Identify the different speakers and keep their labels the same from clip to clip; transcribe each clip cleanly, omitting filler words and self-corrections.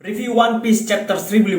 Speaker 1: Review One Piece chapter 1059.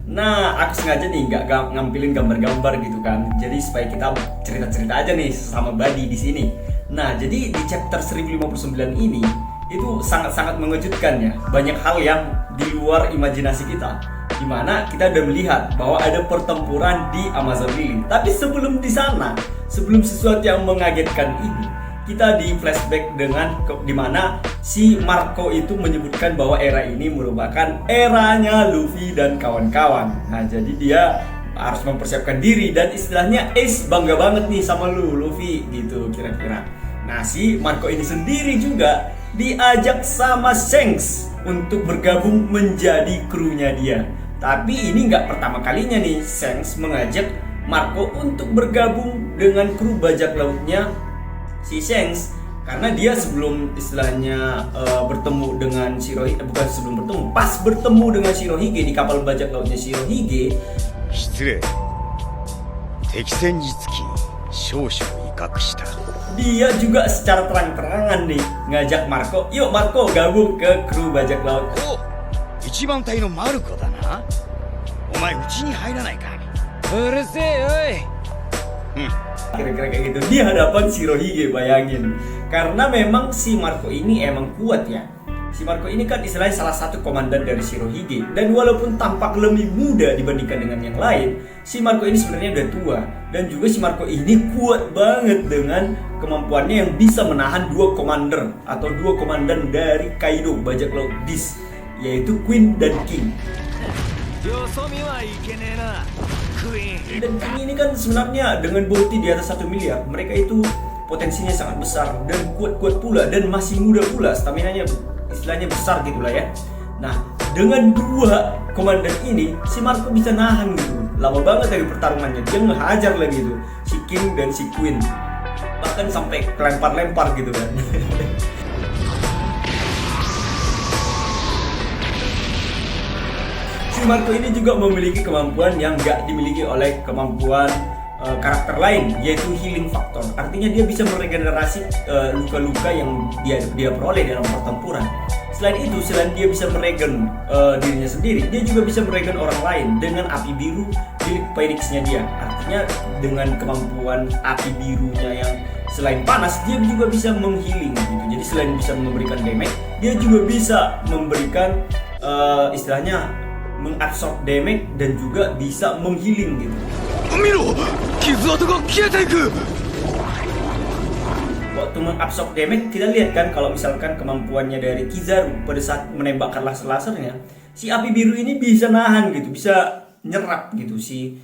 Speaker 1: Nah, aku sengaja nih nggak ngampilin gambar-gambar gitu kan. Jadi supaya kita cerita-cerita aja nih sesama buddy di sini. Nah, jadi di chapter 1059 ini itu sangat-sangat mengejutkan ya. Banyak hal yang di luar imajinasi kita. Dimana kita udah melihat bahwa ada pertempuran di Amazon Lily. Tapi sebelum di sana, sebelum sesuatu yang mengagetkan ini, kita di flashback dengan dimana si Marco itu menyebutkan bahwa era ini merupakan eranya Luffy dan kawan-kawan. Nah, jadi dia harus mempersiapkan diri dan istilahnya Ace bangga banget nih sama Luffy gitu kira-kira. Nah, si Marco ini sendiri juga diajak sama Shanks untuk bergabung menjadi krunya dia. Tapi ini nggak pertama kalinya nih Shanks mengajak Marco untuk bergabung dengan kru bajak lautnya si Shanks, karena dia sebelum istilahnya bertemu dengan Shirohige, bukan sebelum bertemu, pas bertemu dengan Shirohige di kapal bajak lautnya Shirohige. Dia juga secara terang-terangan nih ngajak Marco, yuk Marco gabung ke kru bajak laut. Kira-kira kayak gitu di hadapan Shirohige, bayangin. Karena memang si Marco ini emang kuat ya. Si Marco ini kan istilahnya salah satu komandan dari Shirohige. Dan walaupun tampak lebih muda dibandingkan dengan yang lain, si Marco ini sebenarnya udah tua. Dan juga si Marco ini kuat banget dengan kemampuannya yang bisa menahan dua commander atau dua komandan dari Kaido bajak laut Beast, yaitu Queen dan King. Dan King ini kan sebenarnya dengan body di atas 1 miliar, mereka itu potensinya sangat besar dan kuat-kuat pula dan masih muda pula, stamina-nya istilahnya besar gitu lah ya. Nah, dengan dua komandan ini si Marco bisa nahan gitu. Lama banget dari pertarungannya, dia ngehajar lagi tuh si King dan si Queen. Bahkan sampai lempar-lempar gitu kan. Si Marco ini juga memiliki kemampuan yang gak dimiliki oleh kemampuan karakter lain, yaitu healing factor. Artinya dia bisa meregenerasi luka-luka yang dia peroleh dalam pertempuran. Selain itu, selain dia bisa meregen dirinya sendiri, dia juga bisa meregen orang lain dengan api biru milik Phoenix-nya dia. Artinya dengan kemampuan api birunya yang selain panas, dia juga bisa menghealing gitu. Jadi selain bisa memberikan damage, dia juga bisa memberikan istilahnya mengabsorb damage dan juga bisa menghealing gitu. Waktu mengabsorb damage, kita lihat kan kalau misalkan kemampuannya dari Kizaru pada saat menembakkan laser-lasernya, si api biru ini bisa nahan gitu, bisa nyerap gitu si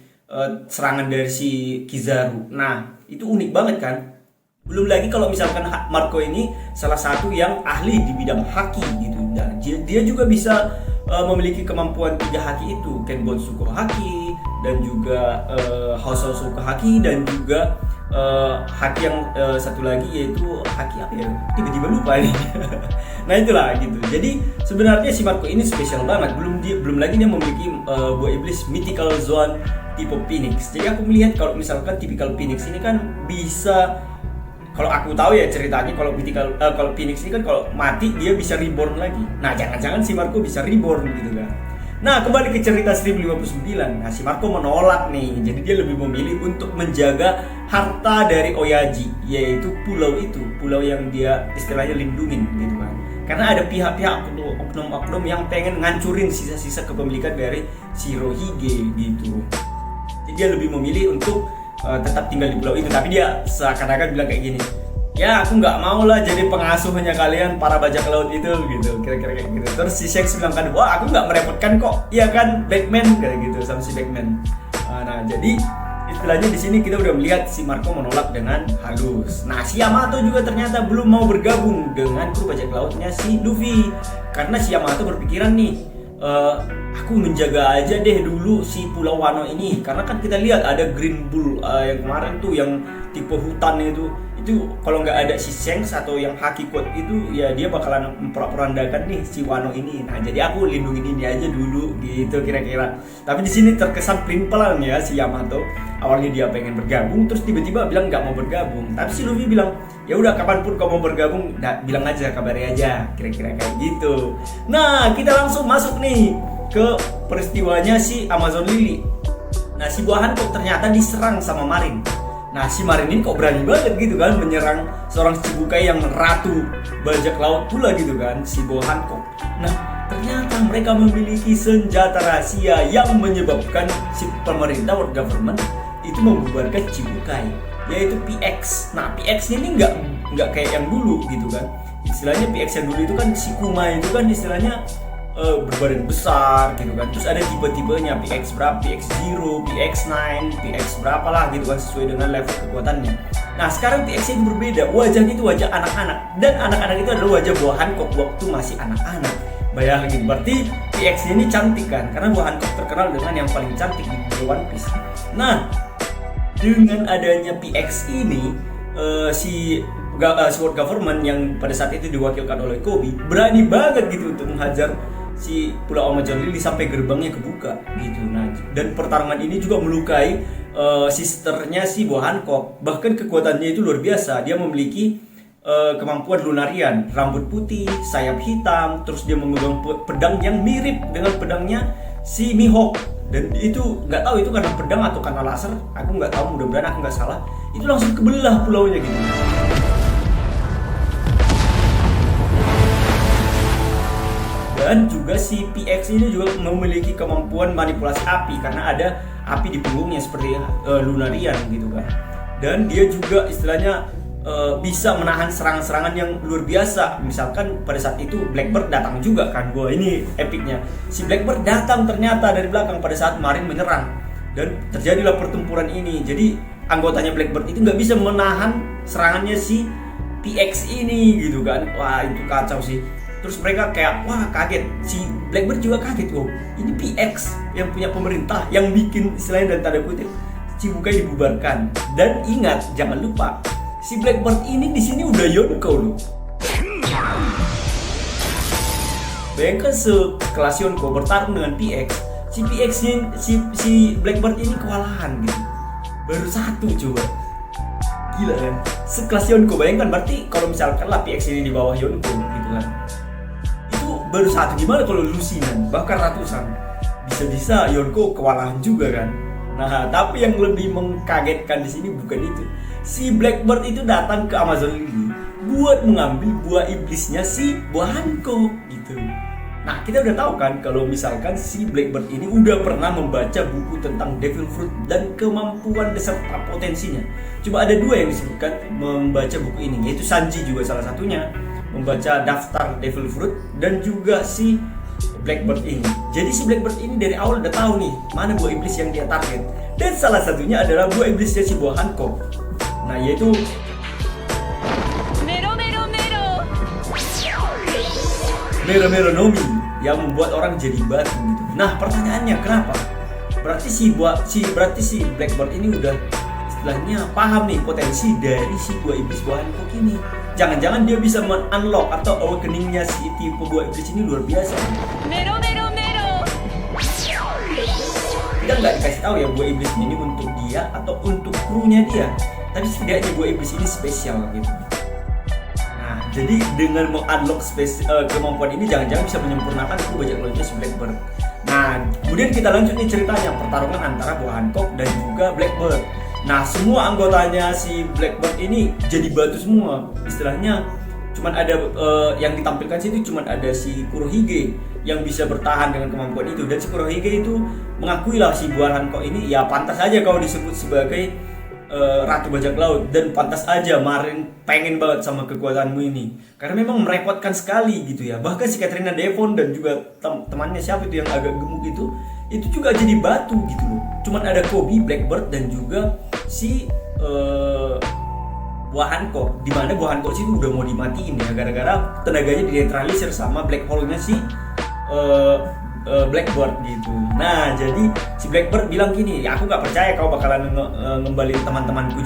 Speaker 1: serangan dari si Kizaru. Nah, itu unik banget kan? Belum lagi kalau misalkan Marco ini salah satu yang ahli di bidang haki gitu. Nah, dia juga bisa memiliki kemampuan 3 haki itu, Kenbotsuko haki dan juga Housousuka haki dan juga haki yang satu lagi yaitu haki apa ya? Tiba-tiba lupa ini. Nah, itulah gitu. Jadi sebenarnya si Marco ini spesial banget. Belum lagi dia memiliki buah iblis mythical zone tipe Phoenix. Jadi aku melihat kalau misalkan tipikal Phoenix ini kan bisa, kalau aku tahu ya ceritanya, kalau Phoenix ini kan kalau mati dia bisa reborn lagi. Nah, jangan-jangan si Marco bisa reborn gitu kan. Nah, kembali ke cerita 1059. Nah, si Marco menolak nih. Jadi dia lebih memilih untuk menjaga harta dari Oyaji, yaitu pulau itu, pulau yang dia istilahnya lindungin gitu kan. Karena ada pihak-pihak oknum-oknum yang pengen ngancurin sisa-sisa kepemilikan dari Shirohige gitu. Jadi dia lebih memilih untuk tetap tinggal di pulau itu, tapi dia seakan-akan bilang kayak gini, ya aku nggak mau lah jadi pengasuhnya kalian para bajak laut itu gitu, kira-kira kayak gitu. Terus si Shanks bilang kan, wah aku nggak merepotkan kok, iya kan Backman kayak gitu sama si Backman. Nah, jadi istilahnya di sini kita udah melihat si Marco menolak dengan halus. Nah, si Yamato juga ternyata belum mau bergabung dengan kru bajak lautnya si Luffy, karena si Yamato berpikiran nih, aku menjaga aja deh dulu si Pulau Wano ini, karena kan kita lihat ada Green Bull yang kemarin tuh yang tipe hutan itu kalau nggak ada si Shanks atau yang Hakikot itu ya dia bakalan memperandakan nih si Wano ini. Nah jadi aku lindungin ini aja dulu gitu kira-kira. Tapi di sini terkesan pelin-pelan ya si Yamato. Awalnya dia pengen bergabung, terus tiba-tiba bilang nggak mau bergabung. Tapi si Luffy bilang ya udah kapanpun kau mau bergabung, bilang aja, kabari aja, kira-kira kayak gitu. Nah kita langsung masuk nih ke peristiwanya si Amazon Lily. Nah si buah Hancock ternyata diserang sama Marin. Nah si Marin ini kok berani banget gitu kan menyerang seorang Chichibukai yang ratu bajak laut pula gitu kan, si buah Hancock. Nah ternyata mereka memiliki senjata rahasia yang menyebabkan si pemerintah world government itu membubarkan Chichibukai, yaitu PX. Nah PX ini nggak kayak yang dulu gitu kan. Istilahnya PX yang dulu itu kan si Kuma itu kan istilahnya berbadan besar gitu kan. Terus ada tipe-tipenya PX berapa, PX0, PX9, PX berapa lah gitu kan, sesuai dengan level kekuatannya. Nah sekarang PX itu berbeda, wajahnya itu wajah anak-anak, dan anak-anak itu adalah wajah buah Hancock waktu masih anak-anak. Bayangin, berarti PX ini cantik kan, karena buah Hancock terkenal dengan yang paling cantik di One Piece. Nah dengan adanya PX ini si world government yang pada saat itu diwakilkan oleh Koby berani banget gitu untuk menghajar si Pulau Amazon Lily sampai gerbangnya kebuka gitu. Nah dan pertarungan ini juga melukai sisternya si buah Hancock. Bahkan kekuatannya itu luar biasa. Dia memiliki kemampuan Lunarian, rambut putih, sayap hitam, terus dia memegang pedang yang mirip dengan pedangnya si Mihawk. Dan itu nggak tahu itu karena pedang atau karena laser, aku nggak tahu, mudah-mudahan aku nggak salah. Itu langsung kebelah pulaunya gitu. Dan juga si PX ini juga memiliki kemampuan manipulasi api karena ada api di punggungnya seperti Lunarian gitu kan. Dan dia juga istilahnya bisa menahan serangan-serangan yang luar biasa. Misalkan pada saat itu Blackbird datang juga kan. Wah ini epicnya. Si Blackbird datang ternyata dari belakang pada saat Marin menyerang. Dan terjadilah pertempuran ini. Jadi anggotanya Blackbird itu nggak bisa menahan serangannya si PX ini gitu kan. Wah itu kacau sih. Terus mereka kayak wah kaget, si Blackbird juga kaget, wow ini PX yang punya pemerintah yang bikin istilahnya dan tanda kutip Chichibukai dibubarkan. Dan ingat jangan lupa si Blackbird ini di sini udah Yonko loh. Bayangkan sekelas Yonko bertarung dengan PX, si PX ini si Blackbird ini kewalahan gitu, baru satu coba. Gila kan, sekelas Yonko. Bayangkan berarti kalau misalkan lah PX ini di bawah Yonko gitu kan, baru satu, gimana kalau lusinan bahkan ratusan, bisa-bisa Yonko kewalahan juga kan. Nah tapi yang lebih mengkagetkan di sini bukan itu, si Blackbird itu datang ke Amazon Lily buat mengambil buah iblisnya si buah Hancock gitu. Nah kita udah tahu kan kalau misalkan si Blackbird ini udah pernah membaca buku tentang Devil Fruit dan kemampuan beserta potensinya. Cuma ada dua yang disebutkan membaca buku ini, yaitu Sanji juga salah satunya membaca daftar Devil Fruit, dan juga si Blackbird ini. Jadi si Blackbird ini dari awal udah tahu nih mana buah iblis yang dia target, dan salah satunya adalah buah iblisnya si buah Hancock. Nah yaitu Mero Nomi yang membuat orang jadi batu gitu. Nah pertanyaannya kenapa? Berarti si Blackbird ini udah istilahnya paham nih potensi dari si buah iblis buah Hancock ini. Jangan-jangan dia bisa men-unlock atau awakeningnya si tipe buah iblis ini luar biasa. Kita nggak dikasih tahu ya buah iblis ini untuk dia atau untuk krunya dia, tapi setidaknya buah iblis ini spesial gitu. Nah jadi dengan meng-unlock kemampuan ini jangan-jangan bisa menyempurnakan kru bajak lautnya si Blackbird. Nah kemudian kita lanjut nih ceritanya, pertarungan antara buah Hancock dan juga Blackbird. Nah semua anggotanya si Blackbird ini jadi batu semua. Istilahnya cuman ada yang ditampilkan situ cuman ada si Kurohige yang bisa bertahan dengan kemampuan itu. Dan si Kurohige itu mengakui lah si buah Hancock ini ya pantas aja kau disebut sebagai ratu bajak laut, dan pantas aja Marin pengen banget sama kekuatanmu ini karena memang merepotkan sekali gitu ya. Bahkan si Katrina Devon dan juga temannya siapa itu yang agak gemuk itu juga jadi batu gitu loh. Cuman ada Koby, Blackbird dan juga si buah Hancock, di mana buah Hancock itu udah mau dimatiin ya gara-gara tenaganya dinetralisir sama black hole-nya si Blackbird gitu. Nah jadi si Blackbird bilang gini, ya aku nggak percaya kau bakalan ngembalin teman-temanku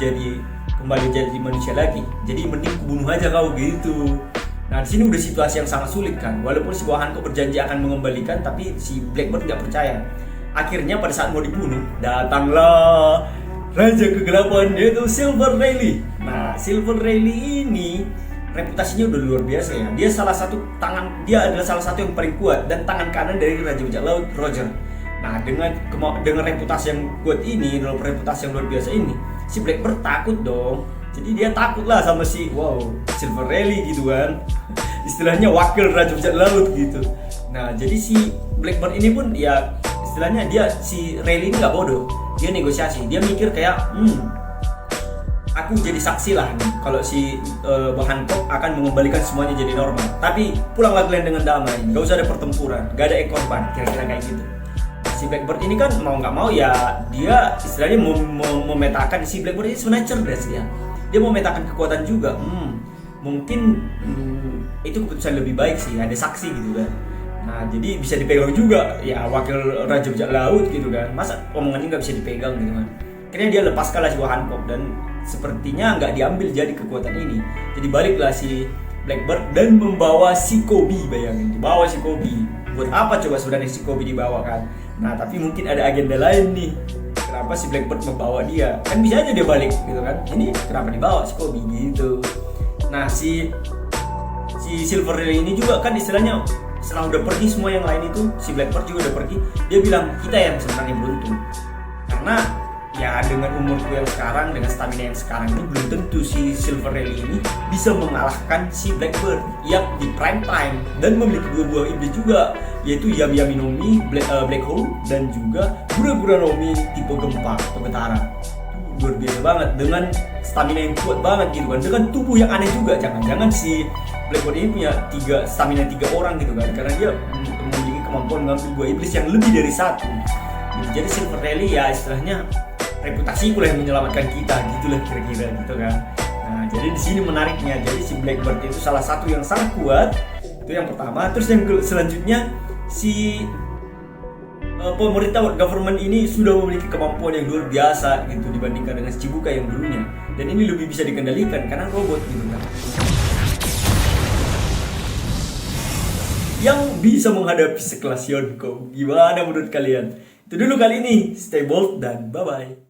Speaker 1: kembali jadi manusia lagi. Jadi mending kubunuh aja kau gitu. Nah di sini udah situasi yang sangat sulit kan. Walaupun si Buah Hancock berjanji akan mengembalikan, tapi si Blackbird nggak percaya. Akhirnya pada saat mau dibunuh, datanglah Raja Kegelapan, yaitu Silver Rayleigh. Nah Silver Rayleigh ini reputasinya udah luar biasa ya. Dia adalah salah satu yang paling kuat dan tangan kanan dari Raja Bajak Laut Roger. Nah dengan reputasi yang kuat ini, dengan reputasi yang luar biasa ini, si Blackbird takut dong. Jadi dia takut lah sama si Silver Rayleigh gitu kan. Istilahnya wakil Raja Bajak Laut gitu. Nah jadi si Blackbird ini pun ya istilahnya si Rayleigh ini nggak bodoh. Dia negosiasi. Dia mikir kayak aku jadi saksi lah nih kalau si Buah Hancock akan mengembalikan semuanya jadi normal. Tapi pulanglah kalian dengan damai. Gak usah ada pertempuran, gak ada korban. Kira-kira kayak gitu. Si Blackbird ini kan mau nggak mau ya dia istilahnya memetakan. Si Blackbird ini sebenarnya cerdas ya. Dia mau memetakan kekuatan juga. Mungkin itu keputusan lebih baik sih, ada saksi gitu kan. Nah jadi bisa dipegang juga ya wakil Raja Bajak Laut gitu kan. Masa omongannya nggak bisa dipegang gitu kan. Akhirnya dia lepaskan lah si Buah Hancock dan sepertinya nggak diambil jadi kekuatan ini. Jadi baliklah si Blackbird dan membawa si Kobe, bayangin dibawa si Kobe. Buat apa coba sebenarnya si Kobe dibawa kan? Nah tapi mungkin ada agenda lain nih. Kenapa si Blackbird membawa dia? Kan bisa aja dia balik gitu kan. Ini kenapa dibawa si Kobe gitu. Nah si Silver Rayleigh ini juga kan istilahnya setelah udah pergi semua yang lain itu, si Blackbird juga udah pergi. Dia bilang kita yang sebenarnya beruntung. Karena ya dengan umurku yang sekarang, dengan stamina yang sekarang ini belum tentu si Silver Rayleigh ini bisa mengalahkan si Blackbird yang di prime time dan memiliki dua buah iblis juga, yaitu Yami Yami Nomi Black Hole dan juga Gura Gura Nomi tipe gempa atau getaran. Itu luar biasa banget dengan stamina yang kuat banget gitu kan, dengan tubuh yang aneh juga. Jangan-jangan si Blackbird ini punya stamina 3 orang gitu kan, karena dia memiliki kemampuan mengambil buah iblis yang lebih dari satu gitu. Jadi Silver Rayleigh ya istilahnya reputasi pula yang menyelamatkan kita gitulah kira-kira gitu kan. Nah jadi di sini menariknya, jadi si Blackbird itu salah satu yang sangat kuat, itu yang pertama. Terus yang selanjutnya si pemerintah government ini sudah memiliki kemampuan yang luar biasa gitu dibandingkan dengan Chibukai yang dulunya, dan ini lebih bisa dikendalikan karena robot gitu kan yang bisa menghadapi sekelas Yonko. Gimana menurut kalian? Itu dulu kali ini, stay bold dan bye bye.